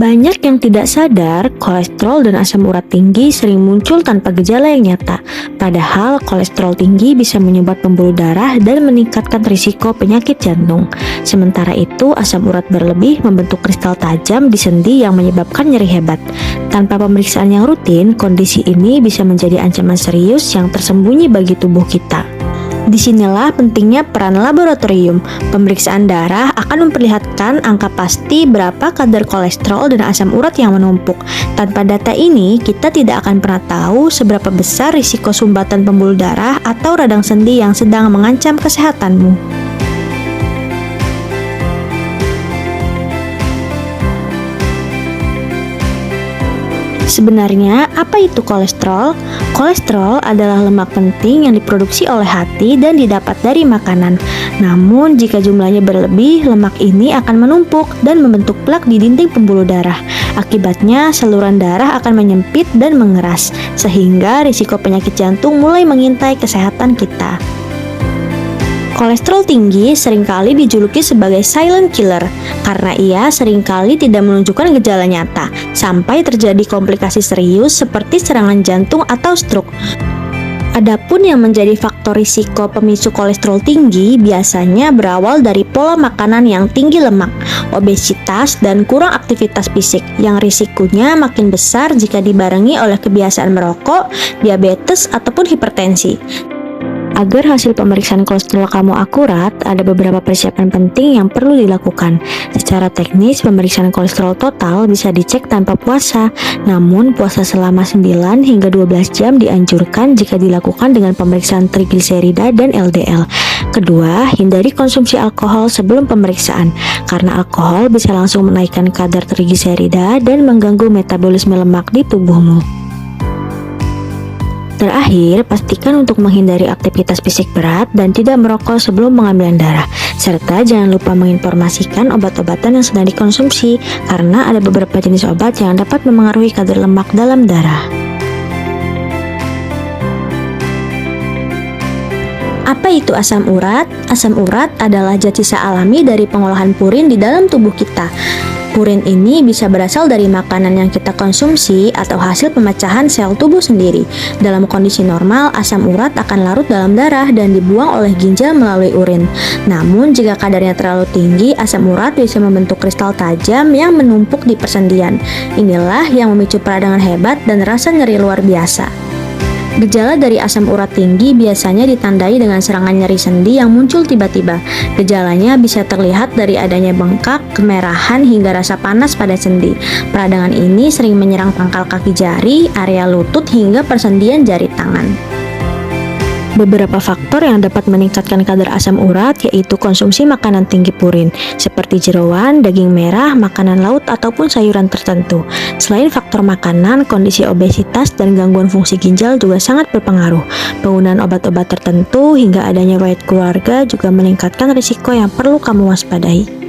Banyak yang tidak sadar, kolesterol dan asam urat tinggi sering muncul tanpa gejala yang nyata. Padahal kolesterol tinggi bisa menyumbat pembuluh darah dan meningkatkan risiko penyakit jantung. Sementara itu, asam urat berlebih membentuk kristal tajam di sendi yang menyebabkan nyeri hebat. Tanpa pemeriksaan yang rutin, kondisi ini bisa menjadi ancaman serius yang tersembunyi bagi tubuh kita. Disinilah pentingnya peran laboratorium. Pemeriksaan darah akan memperlihatkan angka pasti berapa kadar kolesterol dan asam urat yang menumpuk. Tanpa data ini, kita tidak akan pernah tahu seberapa besar risiko sumbatan pembuluh darah atau radang sendi yang sedang mengancam kesehatanmu. Sebenarnya, apa itu kolesterol? Kolesterol adalah lemak penting yang diproduksi oleh hati dan didapat dari makanan. Namun, jika jumlahnya berlebih, lemak ini akan menumpuk dan membentuk plak di dinding pembuluh darah. Akibatnya, saluran darah akan menyempit dan mengeras, sehingga risiko penyakit jantung mulai mengintai kesehatan kita. Kolesterol tinggi seringkali dijuluki sebagai silent killer karena ia seringkali tidak menunjukkan gejala nyata sampai terjadi komplikasi serius seperti serangan jantung atau stroke. Adapun yang menjadi faktor risiko pemicu kolesterol tinggi biasanya berawal dari pola makanan yang tinggi lemak, obesitas, dan kurang aktivitas fisik yang risikonya makin besar jika dibarengi oleh kebiasaan merokok, diabetes, ataupun hipertensi. Agar hasil pemeriksaan kolesterol kamu akurat, ada beberapa persiapan penting yang perlu dilakukan. Secara teknis, pemeriksaan kolesterol total bisa dicek tanpa puasa. Namun, puasa selama 9 hingga 12 jam dianjurkan jika dilakukan dengan pemeriksaan trigliserida dan LDL. Kedua, hindari konsumsi alkohol sebelum pemeriksaan, karena alkohol bisa langsung menaikkan kadar trigliserida dan mengganggu metabolisme lemak di tubuhmu. Terakhir, pastikan untuk menghindari aktivitas fisik berat dan tidak merokok sebelum pengambilan darah. Serta jangan lupa menginformasikan obat-obatan yang sedang dikonsumsi, karena ada beberapa jenis obat yang dapat memengaruhi kadar lemak dalam darah. Apa itu asam urat? Asam urat adalah zat sisa alami dari pengolahan purin di dalam tubuh kita. Purin ini bisa berasal dari makanan yang kita konsumsi atau hasil pemecahan sel tubuh sendiri. Dalam kondisi normal, asam urat akan larut dalam darah dan dibuang oleh ginjal melalui urin. Namun, jika kadarnya terlalu tinggi, asam urat bisa membentuk kristal tajam yang menumpuk di persendian. Inilah yang memicu peradangan hebat dan rasa nyeri luar biasa. Gejala dari asam urat tinggi biasanya ditandai dengan serangan nyeri sendi yang muncul tiba-tiba. Gejalanya bisa terlihat dari adanya bengkak, kemerahan, hingga rasa panas pada sendi. Peradangan ini sering menyerang pangkal kaki jari, area lutut, hingga persendian jari tangan. Beberapa faktor yang dapat meningkatkan kadar asam urat yaitu konsumsi makanan tinggi purin seperti jeroan, daging merah, makanan laut, ataupun sayuran tertentu. Selain faktor makanan, kondisi obesitas dan gangguan fungsi ginjal juga sangat berpengaruh. Penggunaan obat-obat tertentu hingga adanya riwayat keluarga juga meningkatkan risiko yang perlu kamu waspadai.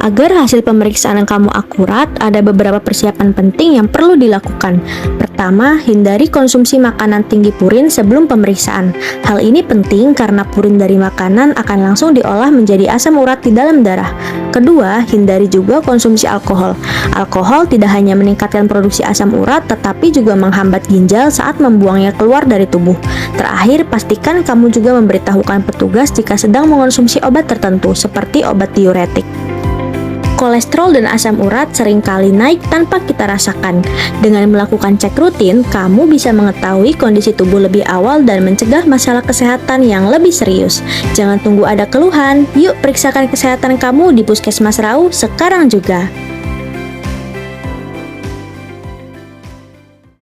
Agar hasil pemeriksaan kamu akurat, ada beberapa persiapan penting yang perlu dilakukan. Pertama, hindari konsumsi makanan tinggi purin sebelum pemeriksaan. Hal ini penting karena purin dari makanan akan langsung diolah menjadi asam urat di dalam darah. Kedua, hindari juga konsumsi alkohol. Alkohol tidak hanya meningkatkan produksi asam urat, tetapi juga menghambat ginjal saat membuangnya keluar dari tubuh. Terakhir, pastikan kamu juga memberitahukan petugas jika sedang mengonsumsi obat tertentu, seperti obat diuretik. Kolesterol dan asam urat seringkali naik tanpa kita rasakan. Dengan melakukan cek rutin, kamu bisa mengetahui kondisi tubuh lebih awal dan mencegah masalah kesehatan yang lebih serius. Jangan tunggu ada keluhan, yuk periksakan kesehatan kamu di Puskesmas Rau sekarang juga.